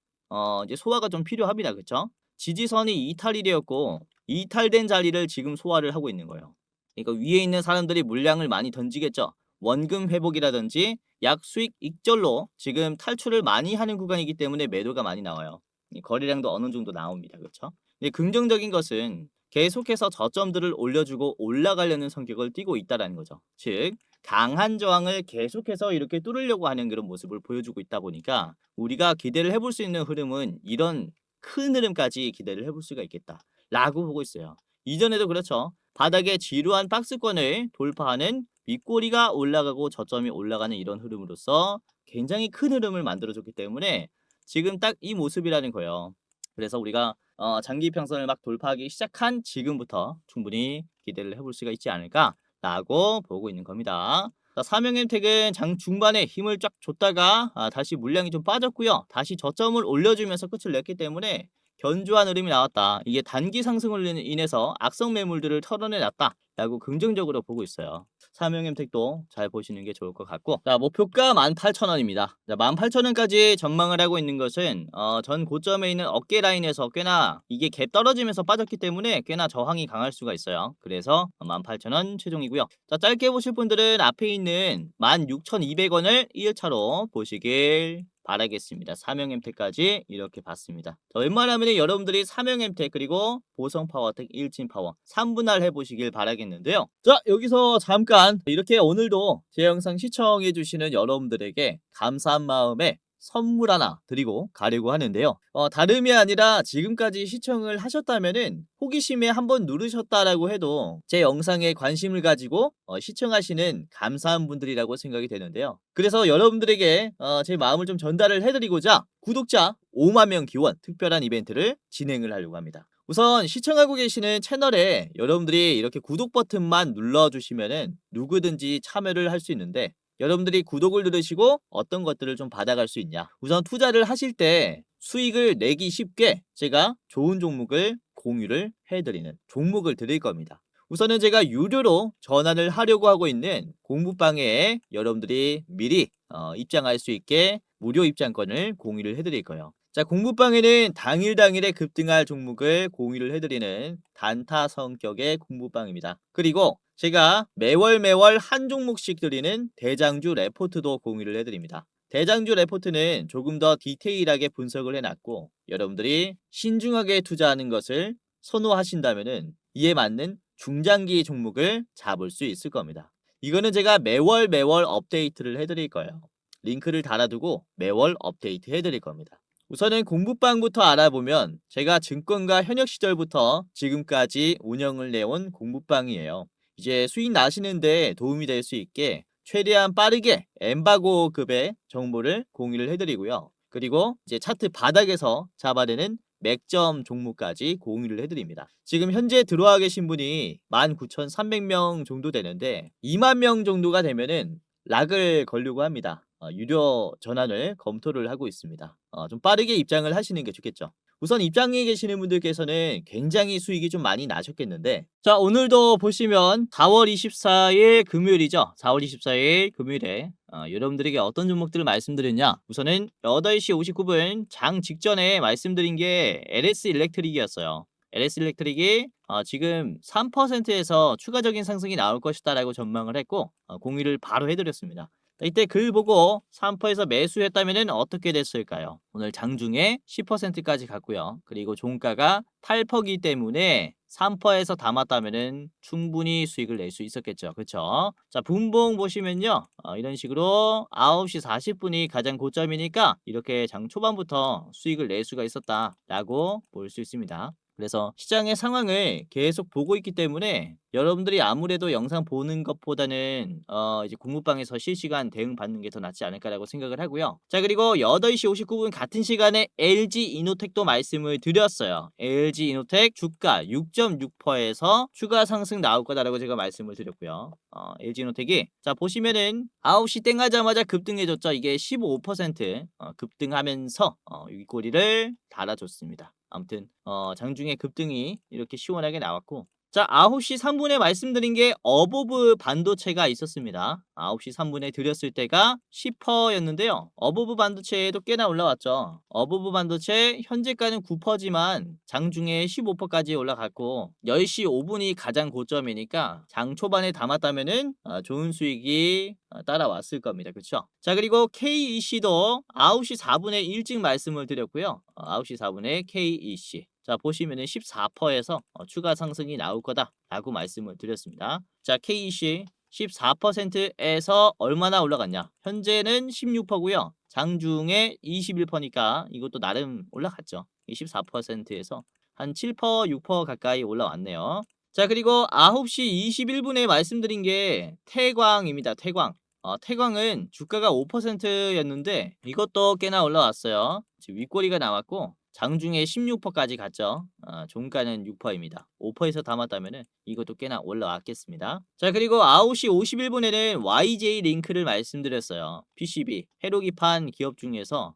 이제 소화가 좀 필요합니다. 그쵸? 지지선이 이탈이 되었고 이탈된 자리를 지금 소화를 하고 있는 거예요. 그러니까 위에 있는 사람들이 물량을 많이 던지겠죠. 원금 회복이라든지 약 수익 익절로 지금 탈출을 많이 하는 구간이기 때문에 매도가 많이 나와요. 이 거래량도 어느 정도 나옵니다. 그렇죠? 근데 긍정적인 것은 계속해서 저점들을 올려주고 올라가려는 성격을 띠고 있다는 거죠. 즉 강한 저항을 계속해서 이렇게 뚫으려고 하는 그런 모습을 보여주고 있다 보니까 우리가 기대를 해볼 수 있는 흐름은 이런 큰 흐름까지 기대를 해볼 수가 있겠다라고 보고 있어요. 이전에도 그렇죠. 바닥의 지루한 박스권을 돌파하는 윗꼬리가 올라가고 저점이 올라가는 이런 흐름으로서 굉장히 큰 흐름을 만들어줬기 때문에 지금 딱 이 모습이라는 거예요. 그래서 우리가 장기 평선을 막 돌파하기 시작한 지금부터 충분히 기대를 해볼 수가 있지 않을까라고 보고 있는 겁니다. 자, 삼형햄택은 장 중반에 힘을 쫙 줬다가 다시 물량이 좀 빠졌고요. 다시 저점을 올려주면서 끝을 냈기 때문에 견조한 흐름이 나왔다. 이게 단기 상승을 인해서 악성 매물들을 털어내놨다. 라고 긍정적으로 보고 있어요. 삼형햄택도 잘 보시는 게 좋을 것 같고, 자 목표가 18,000원입니다. 18,000원까지 전망을 하고 있는 것은 전 고점에 있는 어깨 라인에서 꽤나 이게 갭 떨어지면서 빠졌기 때문에 꽤나 저항이 강할 수가 있어요. 그래서 18,000원 최종이고요. 자 짧게 보실 분들은 앞에 있는 16,200원을 1차로 보시길 바라겠습니다. 삼형햄택까지 이렇게 봤습니다. 자, 웬만하면 여러분들이 삼형햄택 그리고 보성파워텍, 일진파워 3분할 해보시길 바라겠는데요. 자 여기서 잠깐 이렇게 오늘도 제 영상 시청해주시는 여러분들에게 감사한 마음에 선물 하나 드리고 가려고 하는데요. 다름이 아니라 지금까지 시청을 하셨다면은 호기심에 한번 누르셨다라고 해도 제 영상에 관심을 가지고 시청하시는 감사한 분들이라고 생각이 되는데요. 그래서 여러분들에게 제 마음을 좀 전달을 해드리고자 구독자 5만 명 기원 특별한 이벤트를 진행을 하려고 합니다. 우선 시청하고 계시는 채널에 여러분들이 이렇게 구독 버튼만 눌러주시면은 누구든지 참여를 할 수 있는데, 여러분들이 구독을 누르시고 어떤 것들을 좀 받아갈 수 있냐, 우선 투자를 하실 때 수익을 내기 쉽게 제가 좋은 종목을 공유를 해드리는 종목을 드릴 겁니다. 우선은 제가 유료로 전환을 하려고 하고 있는 공부방에 여러분들이 미리 입장할 수 있게 무료 입장권을 공유를 해드릴 거예요. 자, 공부방에는 당일에 급등할 종목을 공유를 해드리는 단타 성격의 공부방입니다. 그리고 제가 매월 한 종목씩 드리는 대장주 레포트도 공유를 해드립니다. 대장주 레포트는 조금 더 디테일하게 분석을 해놨고, 여러분들이 신중하게 투자하는 것을 선호하신다면은 이에 맞는 중장기 종목을 잡을 수 있을 겁니다. 이거는 제가 매월 업데이트를 해드릴 거예요. 링크를 달아두고 매월 업데이트 해드릴 겁니다. 우선은 공부방부터 알아보면 제가 증권가 현역 시절부터 지금까지 운영을 내온 공부방이에요. 이제 수익 나시는데 도움이 될 수 있게 최대한 빠르게 엠바고급의 정보를 공유를 해드리고요. 그리고 이제 차트 바닥에서 잡아내는 맥점 종목까지 공유를 해드립니다. 지금 현재 들어와 계신 분이 19,300명 정도 되는데 2만 명 정도가 되면은 락을 걸려고 합니다. 유료 전환을 검토를 하고 있습니다. 좀 빠르게 입장을 하시는 게 좋겠죠. 우선 입장에 계시는 분들께서는 굉장히 수익이 좀 많이 나셨겠는데, 자 오늘도 보시면 4월 24일 금요일이죠. 4월 24일 금요일에 여러분들에게 어떤 종목들을 말씀드렸냐, 우선은 8시 59분 장 직전에 말씀드린 게 LS 일렉트릭이었어요. LS 일렉트릭이 지금 3%에서 추가적인 상승이 나올 것이다 라고 전망을 했고 공유를 바로 해드렸습니다. 이때 글 보고 3%에서 매수했다면 어떻게 됐을까요? 오늘 장중에 10%까지 갔고요. 그리고 종가가 8%이기 때문에 3%에서 담았다면은 충분히 수익을 낼 수 있었겠죠. 그쵸? 자, 분봉 보시면요. 이런 식으로 9시 40분이 가장 고점이니까 이렇게 장 초반부터 수익을 낼 수가 있었다라고 볼 수 있습니다. 그래서 시장의 상황을 계속 보고 있기 때문에 여러분들이 아무래도 영상 보는 것보다는 이제 공부방에서 실시간 대응 받는 게 더 낫지 않을까라고 생각을 하고요. 자, 그리고 8시 59분 같은 시간에 LG 이노텍도 말씀을 드렸어요. LG 이노텍 주가 6.6%에서 추가 상승 나올 거다라고 제가 말씀을 드렸고요. LG 이노텍이 자 보시면은 9시 땡 하자마자 급등해줬죠. 이게 15% 급등하면서 윗꼬리를 달아줬습니다. 아무튼 장중에 급등이 이렇게 시원하게 나왔고, 자 9시 3분에 말씀드린 게 어보브 반도체가 있었습니다. 9시 3분에 드렸을 때가 10%였는데요. 어보브 반도체도 꽤나 올라왔죠. 어보브 반도체 현재가는 9%지만 장중에 15%까지 올라갔고 10시 5분이 가장 고점이니까 장 초반에 담았다면은 좋은 수익이 따라왔을 겁니다. 그렇죠? 자, 그리고 KEC도 9시 4분에 일찍 말씀을 드렸고요. 9시 4분에 KEC 자 보시면은 14%에서 추가 상승이 나올 거다라고 말씀을 드렸습니다. 자, KEC 14%에서 얼마나 올라갔냐? 현재는 16%고요. 장중에 21%니까 이것도 나름 올라갔죠. 14%에서 한 7%, 6% 가까이 올라왔네요. 자, 그리고 9시 21분에 말씀드린 게 태광입니다. 태광. 태광은 주가가 5%였는데 이것도 꽤나 올라왔어요. 지금 윗꼬리가 나왔고 장중에 16%까지 갔죠. 종가는 6%입니다. 5%에서 담았다면은 이것도 꽤나 올라왔겠습니다. 자, 그리고 9시 51분에는 YJ 링크를 말씀드렸어요. PCB, 회로기판 기업 중에서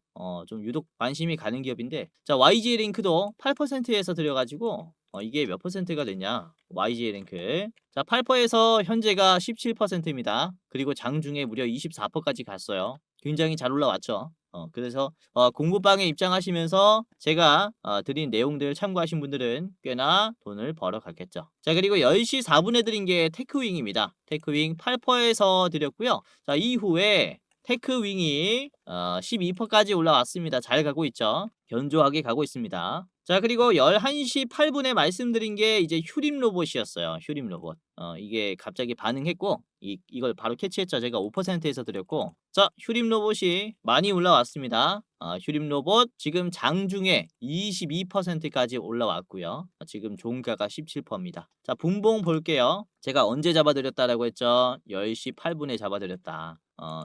좀 유독 관심이 가는 기업인데, 자 YJ 링크도 8%에서 들여가지고 이게 몇 퍼센트가 됐냐? YJ 링크. 자, 8%에서 현재가 17%입니다. 그리고 장중에 무려 24%까지 갔어요. 굉장히 잘 올라왔죠. 그래서 공부방에 입장하시면서 제가 드린 내용들 참고하신 분들은 꽤나 돈을 벌어갔겠죠. 자, 그리고 10시 4분에 드린 게 테크윙입니다. 테크윙 8%에서 드렸고요. 자, 이후에 테크윙이 12%까지 올라왔습니다. 잘 가고 있죠. 견조하게 가고 있습니다. 자, 그리고 11시 8분에 말씀드린 게 이제 휴림 로봇이었어요. 휴림 로봇. 이게 갑자기 반응했고 이걸 바로 캐치했죠. 제가 5%에서 드렸고, 자 휴림 로봇이 많이 올라왔습니다. 휴림 로봇 지금 장중에 22%까지 올라왔고요. 지금 종가가 17%입니다. 자, 분봉 볼게요. 제가 언제 잡아드렸다라고 했죠? 10시 8분에 잡아드렸다.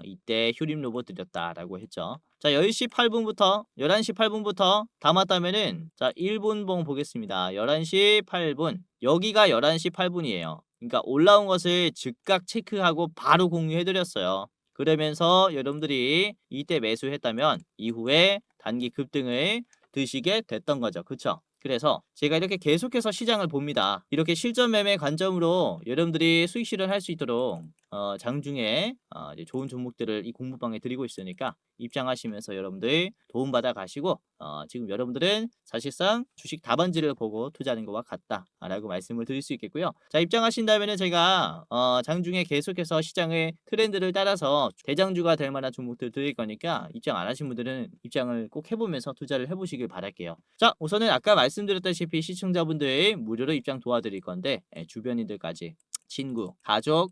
이때 휴림 로봇 드렸다라고 했죠. 자, 10시 8분부터 11시 8분부터 담았다면은 자 1분봉 보겠습니다. 11시 8분 여기가 11시 8분이에요. 그러니까 올라온 것을 즉각 체크하고 바로 공유해드렸어요. 그러면서 여러분들이 이때 매수했다면 이후에 단기 급등을 드시게 됐던 거죠. 그쵸? 그래서 제가 이렇게 계속해서 시장을 봅니다. 이렇게 실전 매매 관점으로 여러분들이 수익 실현할 수 있도록 장중에 이제 좋은 종목들을 이 공부방에 드리고 있으니까 입장하시면서 여러분들 도움받아 가시고 지금 여러분들은 사실상 주식 답안지를 보고 투자하는 것과 같다라고 말씀을 드릴 수 있겠고요. 자, 입장하신다면은 제가 장중에 계속해서 시장의 트렌드를 따라서 대장주가 될 만한 종목들 드릴 거니까 입장 안 하신 분들은 입장을 꼭 해보면서 투자를 해보시길 바랄게요. 자, 우선은 아까 말씀드렸다시피 시청자분들 무료로 입장 도와드릴 건데 주변인들까지 친구, 가족,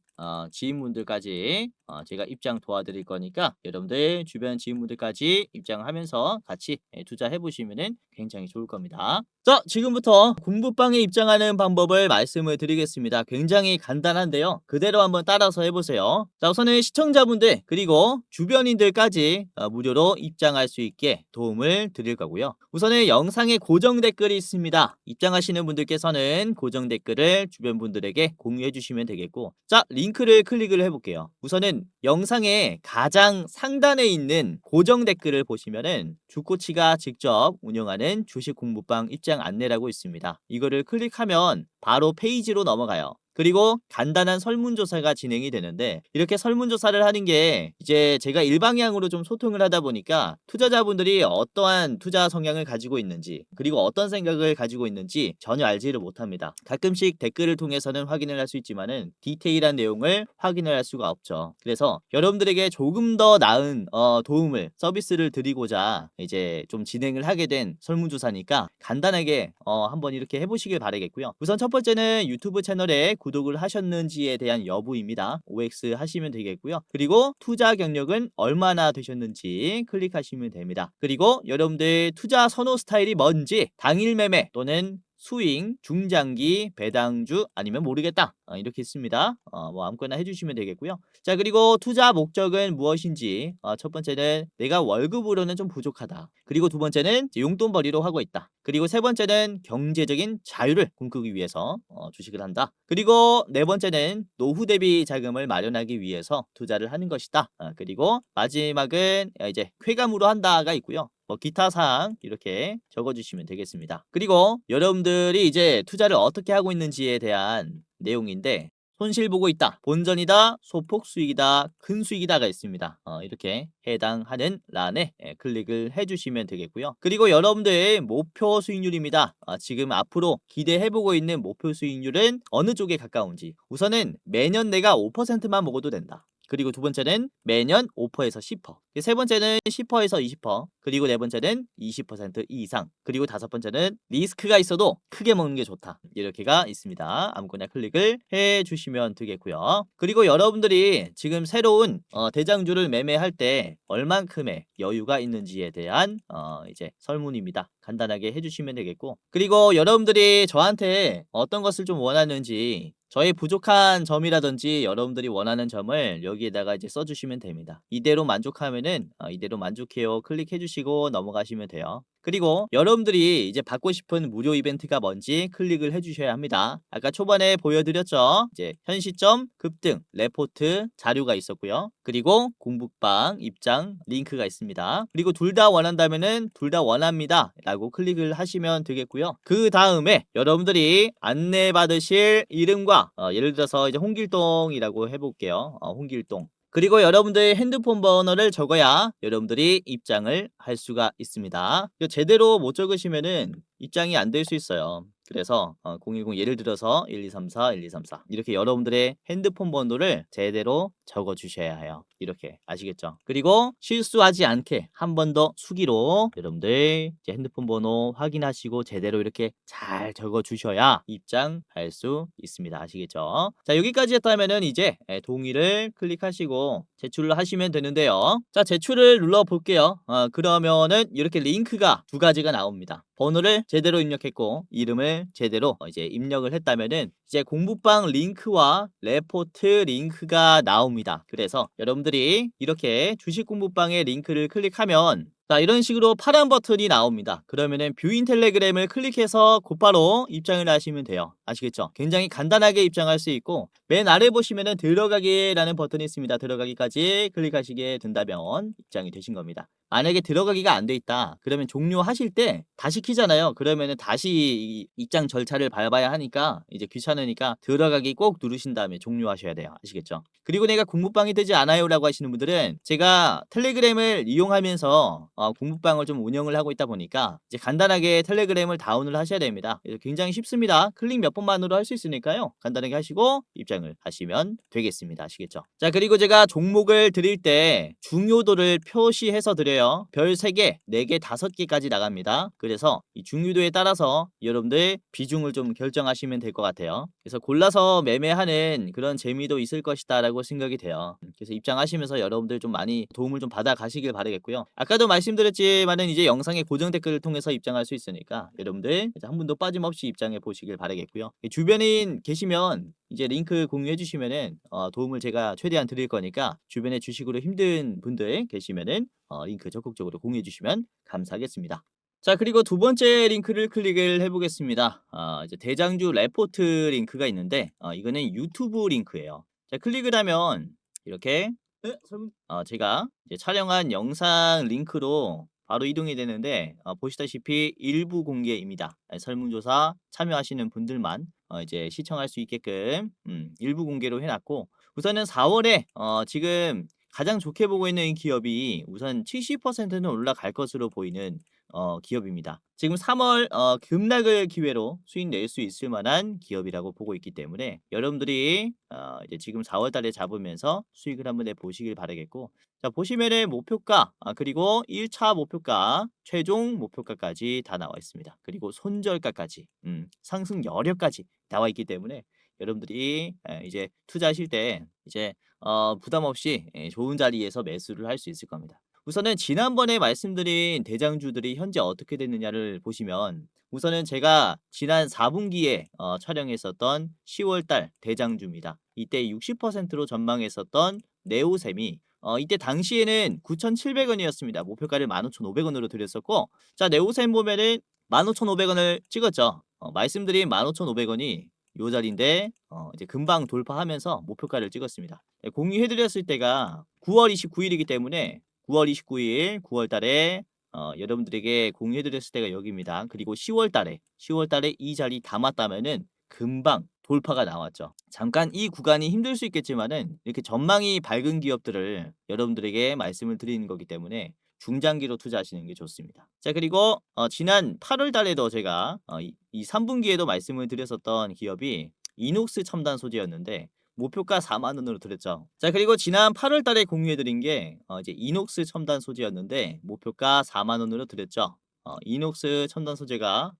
지인분들까지 제가 입장 도와드릴 거니까 여러분들 주변 지인분들까지 입장하면서 같이 투자해 보시면은 굉장히 좋을 겁니다. 자, 지금부터 공부방에 입장하는 방법을 말씀을 드리겠습니다. 굉장히 간단한데요. 그대로 한번 따라서 해보세요. 자, 우선은 시청자분들 그리고 주변인들까지 무료로 입장할 수 있게 도움을 드릴 거고요. 우선은 영상에 고정 댓글이 있습니다. 입장하시는 분들께서는 고정 댓글을 주변 분들에게 공유해 주시면 되겠고, 자 링크를 클릭을 해볼게요. 우선은 영상의 가장 상단에 있는 고정 댓글을 보시면은 주코치가 직접 운영하는 주식 공부방 입장 안내라고 있습니다. 이거를 클릭하면 바로 페이지로 넘어가요. 그리고 간단한 설문조사가 진행이 되는데 이렇게 설문조사를 하는 게 이제 제가 일방향으로 좀 소통을 하다 보니까 투자자분들이 어떠한 투자 성향을 가지고 있는지 그리고 어떤 생각을 가지고 있는지 전혀 알지를 못합니다. 가끔씩 댓글을 통해서는 확인을 할 수 있지만은 디테일한 내용을 확인을 할 수가 없죠. 그래서 여러분들에게 조금 더 나은 도움을 서비스를 드리고자 이제 좀 진행을 하게 된 설문조사니까 간단하게 한번 이렇게 해보시길 바라겠고요. 우선 첫 번째는 유튜브 채널에 구독을 하셨는지에 대한 여부입니다. OX 하시면 되겠고요. 그리고 투자 경력은 얼마나 되셨는지 클릭하시면 됩니다. 그리고 여러분들 투자 선호 스타일이 뭔지 당일 매매 또는 스윙, 중장기, 배당주 아니면 모르겠다 이렇게 있습니다. 뭐 아무거나 해주시면 되겠고요. 자 그리고 투자 목적은 무엇인지 첫 번째는 내가 월급으로는 좀 부족하다. 그리고 두 번째는 용돈벌이로 하고 있다. 그리고 세 번째는 경제적인 자유를 꿈꾸기 위해서 주식을 한다. 그리고 네 번째는 노후 대비 자금을 마련하기 위해서 투자를 하는 것이다. 그리고 마지막은 이제 쾌감으로 한다가 있고요. 뭐 기타 사항 이렇게 적어주시면 되겠습니다. 그리고 여러분들이 이제 투자를 어떻게 하고 있는지에 대한 내용인데 손실 보고 있다, 본전이다, 소폭 수익이다, 큰 수익이다가 있습니다. 이렇게 해당하는 란에 클릭을 해주시면 되겠고요. 그리고 여러분들의 목표 수익률입니다. 지금 앞으로 기대해보고 있는 목표 수익률은 어느 쪽에 가까운지 우선은 매년 내가 5%만 먹어도 된다. 그리고 두 번째는 매년 5%에서 10%. 세 번째는 10%에서 20%. 그리고 네 번째는 20% 이상. 그리고 다섯 번째는 리스크가 있어도 크게 먹는 게 좋다. 이렇게가 있습니다. 아무거나 클릭을 해 주시면 되겠고요. 그리고 여러분들이 지금 새로운 대장주를 매매할 때 얼만큼의 여유가 있는지에 대한 이제 설문입니다. 간단하게 해주시면 되겠고 그리고 여러분들이 저한테 어떤 것을 좀 원하는지 저의 부족한 점이라든지 여러분들이 원하는 점을 여기에다가 이제 써주시면 됩니다. 이대로 만족하면은 이대로 만족해요 클릭해 주시고 넘어가시면 돼요. 그리고 여러분들이 이제 받고 싶은 무료 이벤트가 뭔지 클릭을 해주셔야 합니다. 아까 초반에 보여드렸죠. 이제 현 시점, 급등, 레포트, 자료가 있었고요. 그리고 공부방, 입장, 링크가 있습니다. 그리고 둘 다 원한다면은 둘 다 원합니다 라고 클릭을 하시면 되겠고요. 그 다음에 여러분들이 안내받으실 이름과 예를 들어서 이제 홍길동이라고 해볼게요. 홍길동. 그리고 여러분들의 핸드폰 번호를 적어야 여러분들이 입장을 할 수가 있습니다. 제대로 못 적으시면은 입장이 안 될 수 있어요. 그래서 010 예를 들어서 1234 1234 이렇게 여러분들의 핸드폰 번호를 제대로 적어 주셔야 해요. 이렇게 아시겠죠? 그리고 실수하지 않게 한 번 더 수기로 여러분들 이제 핸드폰 번호 확인하시고 제대로 이렇게 잘 적어 주셔야 입장할 수 있습니다. 아시겠죠? 자 여기까지 했다면은 이제 동의를 클릭하시고 제출을 하시면 되는데요. 자 제출을 눌러 볼게요. 그러면은 이렇게 링크가 두 가지가 나옵니다. 번호를 제대로 입력했고 이름을 제대로 이제 입력을 했다면은 이제 공부방 링크와 레포트 링크가 나옵니다. 그래서 여러분들이 이렇게 주식 공부방의 링크를 클릭하면 자 이런 식으로 파란 버튼이 나옵니다. 그러면은 뷰인 텔레그램을 클릭해서 곧바로 입장을 하시면 돼요. 아시겠죠? 굉장히 간단하게 입장할 수 있고 맨 아래 보시면은 들어가기라는 버튼이 있습니다. 들어가기까지 클릭하시게 된다면 입장이 되신 겁니다. 만약에 들어가기가 안 돼 있다 그러면 종료하실 때 다시 키잖아요. 그러면은 다시 입장 절차를 밟아야 하니까 이제 귀찮으니까 들어가기 꼭 누르신 다음에 종료하셔야 돼요. 아시겠죠? 그리고 내가 공부방이 되지 않아요 라고 하시는 분들은 제가 텔레그램을 이용하면서 공부방을 좀 운영을 하고 있다 보니까 이제 간단하게 텔레그램을 다운을 하셔야 됩니다. 그래서 굉장히 쉽습니다. 클릭 몇 번만으로 할 수 있으니까요. 간단하게 하시고 입장을 하시면 되겠습니다. 아시겠죠? 자 그리고 제가 종목을 드릴 때 중요도를 표시해서 드려요. 별 3개, 4개, 5개까지 나갑니다. 그래서 이 중요도에 따라서 여러분들 비중을 좀 결정하시면 될 것 같아요. 그래서 골라서 매매하는 그런 재미도 있을 것이다 라고 생각이 돼요. 그래서 입장하시면서 여러분들 좀 많이 도움을 좀 받아 가시길 바라겠고요. 아까도 말씀드렸지만은 이제 영상의 고정 댓글을 통해서 입장할 수 있으니까 여러분들 한 분도 빠짐없이 입장해 보시길 바라겠고요. 주변인 계시면 이제 링크 공유해 주시면은 도움을 제가 최대한 드릴 거니까 주변에 주식으로 힘든 분들 계시면은 링크 적극적으로 공유해 주시면 감사하겠습니다. 자 그리고 두 번째 링크를 클릭을 해보겠습니다. 이제 대장주 레포트 링크가 있는데 이거는 유튜브 링크예요. 자 클릭을 하면 이렇게 제가 이제 촬영한 영상 링크로 바로 이동이 되는데 보시다시피 일부 공개입니다. 설문조사 참여하시는 분들만 이제 시청할 수 있게끔 일부 공개로 해놨고 우선은 4월에 지금 가장 좋게 보고 있는 기업이 우선 70%는 올라갈 것으로 보이는 기업입니다. 지금 3월 급락을 기회로 수익 낼 수 있을 만한 기업이라고 보고 있기 때문에 여러분들이 이제 지금 4월 달에 잡으면서 수익을 한번 내 보시길 바라겠고 자 보시면은 목표가 그리고 1차 목표가 최종 목표가까지 다 나와 있습니다. 그리고 손절가까지 상승 여력까지 나와 있기 때문에 여러분들이 이제 투자하실 때 이제 부담 없이 좋은 자리에서 매수를 할 수 있을 겁니다. 우선은 지난번에 말씀드린 대장주들이 현재 어떻게 됐느냐를 보시면 우선은 제가 지난 4분기에 촬영했었던 10월 달 대장주입니다. 이때 60%로 전망했었던 네오셈이 이때 당시에는 9,700원이었습니다. 목표가를 15,500원으로 드렸었고 자 네오셈 보면은 15,500원을 찍었죠. 말씀드린 15,500원이 요 자리인데 이제 금방 돌파하면서 목표가를 찍었습니다. 공유해 드렸을 때가 9월 29일이기 때문에 9월 29일 9월 달에 여러분들에게 공유해 드렸을 때가 여기입니다. 그리고 10월 달에 이 자리 담았다면은 금방 돌파가 나왔죠. 잠깐 이 구간이 힘들 수 있겠지만은 이렇게 전망이 밝은 기업들을 여러분들에게 말씀을 드리는 거기 때문에 중장기로 투자하시는 게 좋습니다. 자 그리고 지난 8월 달에도 제가 이 3분기에도 말씀을 드렸었던 기업이 이녹스 첨단 소재였는데 목표가 4만 원으로 드렸죠. 자 그리고 지난 8월 달에 공유해 드린 게 이제 이녹스 첨단 소재였는데 목표가 4만 원으로 드렸죠. 이녹스 첨단 소재가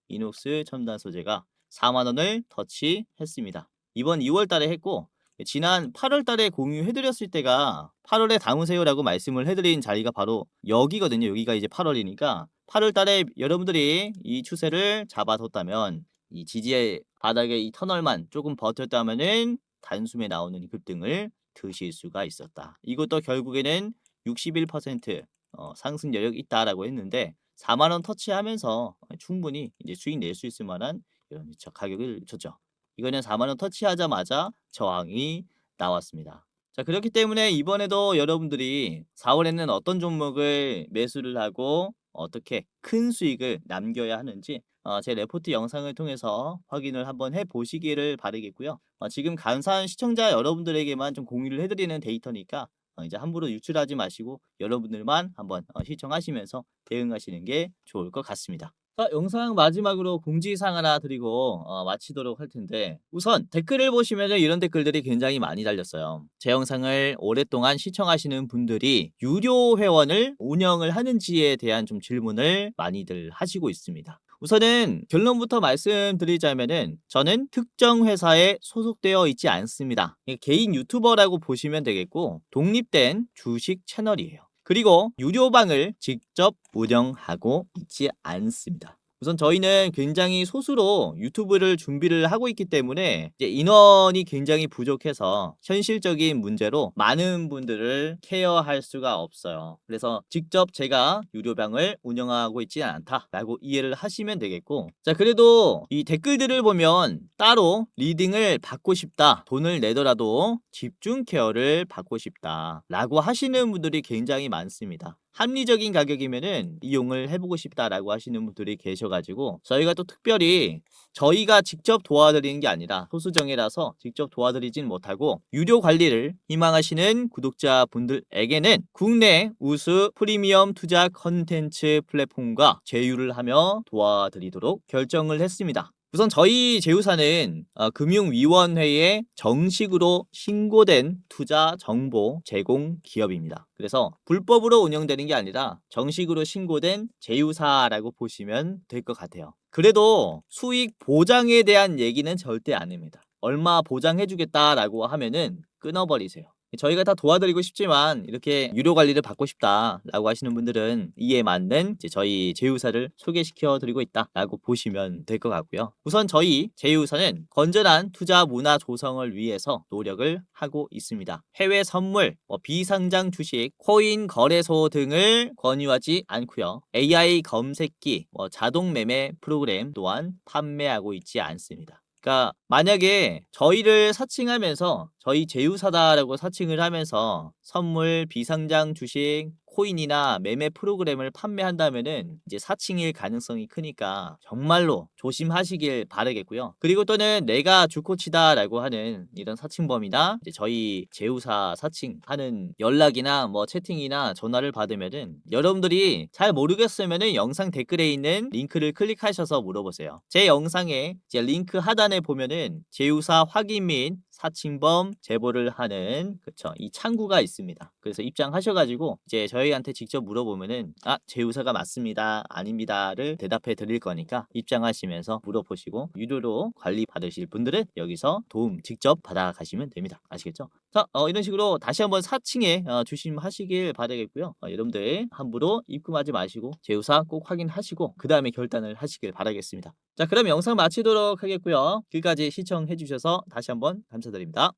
4만 원을 터치했습니다. 이번 2월 달에 했고 지난 8월 달에 공유해 드렸을 때가 8월에 담으세요라고 말씀을 해 드린 자리가 바로 여기거든요. 여기가 이제 8월이니까 8월 달에 여러분들이 이 추세를 잡아뒀다면 이 지지의 바닥에 이 터널만 조금 버텼다면은 단숨에 나오는 급등을 드실 수가 있었다. 이것도 결국에는 61% 상승 여력 있다라고 했는데 4만 원 터치하면서 충분히 이제 수익 낼 수 있을 만한 이런 가격을 줬죠. 이거는 4만 원 터치하자마자 저항이 나왔습니다. 자 그렇기 때문에 이번에도 여러분들이 4월에는 어떤 종목을 매수를 하고 어떻게 큰 수익을 남겨야 하는지 제 레포트 영상을 통해서 확인을 한번 해보시기를 바라겠고요. 지금 감사한 시청자 여러분들에게만 좀 공유를 해드리는 데이터니까 이제 함부로 유출하지 마시고 여러분들만 한번 시청하시면서 대응하시는 게 좋을 것 같습니다. 자, 영상 마지막으로 공지사항 하나 드리고 마치도록 할 텐데 우선 댓글을 보시면 이런 댓글들이 굉장히 많이 달렸어요. 제 영상을 오랫동안 시청하시는 분들이 유료 회원을 운영을 하는지에 대한 좀 질문을 많이들 하시고 있습니다. 우선은 결론부터 말씀드리자면은 저는 특정 회사에 소속되어 있지 않습니다. 개인 유튜버라고 보시면 되겠고 독립된 주식 채널이에요. 그리고 유료방을 직접 운영하고 있지 않습니다. 우선 저희는 굉장히 소수로 유튜브를 준비를 하고 있기 때문에 이제 인원이 굉장히 부족해서 현실적인 문제로 많은 분들을 케어할 수가 없어요. 그래서 직접 제가 유료방을 운영하고 있지 않다라고 이해를 하시면 되겠고 자 그래도 이 댓글들을 보면 따로 리딩을 받고 싶다 돈을 내더라도 집중 케어를 받고 싶다 라고 하시는 분들이 굉장히 많습니다. 합리적인 가격이면은 이용을 해보고 싶다라고 하시는 분들이 계셔가지고 저희가 또 특별히 저희가 직접 도와드리는 게 아니라 소수정예라서 직접 도와드리진 못하고 유료 관리를 희망하시는 구독자분들에게는 국내 우수 프리미엄 투자 컨텐츠 플랫폼과 제휴를 하며 도와드리도록 결정을 했습니다. 우선 저희 제휴사는 금융위원회에 정식으로 신고된 투자 정보 제공 기업입니다. 그래서 불법으로 운영되는 게 아니라 정식으로 신고된 제휴사라고 보시면 될 것 같아요. 그래도 수익 보장에 대한 얘기는 절대 안 합니다. 얼마 보장해주겠다라고 하면은 끊어버리세요. 저희가 다 도와드리고 싶지만 이렇게 유료 관리를 받고 싶다라고 하시는 분들은 이에 맞는 이제 저희 제휴사를 소개시켜 드리고 있다라고 보시면 될 것 같고요. 우선 저희 제휴사는 건전한 투자 문화 조성을 위해서 노력을 하고 있습니다. 해외 선물, 비상장 주식, 코인 거래소 등을 권유하지 않고요. AI 검색기, 자동 매매 프로그램 또한 판매하고 있지 않습니다. 그러니까 만약에 저희를 사칭하면서 저희 제휴사다라고 사칭을 하면서 선물, 비상장 주식, 코인이나 매매 프로그램을 판매한다면은 이제 사칭일 가능성이 크니까 정말로 조심하시길 바라겠고요. 그리고 또는 내가 주코치다라고 하는 이런 사칭범이나 이제 저희 제휴사 사칭하는 연락이나 뭐 채팅이나 전화를 받으면은 여러분들이 잘 모르겠으면은 영상 댓글에 있는 링크를 클릭하셔서 물어보세요. 제 영상에 이제 링크 하단에 보면은 제휴사 확인 및 사칭범 제보를 하는 그쵸 이 창구가 있습니다. 그래서 입장하셔가지고 이제 저희한테 직접 물어보면은 제휴사가 맞습니다 아닙니다를 대답해 드릴 거니까 입장하시면서 물어보시고 유료로 관리 받으실 분들은 여기서 도움 직접 받아 가시면 됩니다. 아시겠죠? 자, 이런 식으로 다시 한번 사칭에 조심하시길 바라겠고요. 여러분들 함부로 입금하지 마시고 제휴사 꼭 확인하시고 그 다음에 결단을 하시길 바라겠습니다. 자, 그럼 영상 마치도록 하겠고요. 끝까지 시청해 주셔서 다시 한번 감사드립니다.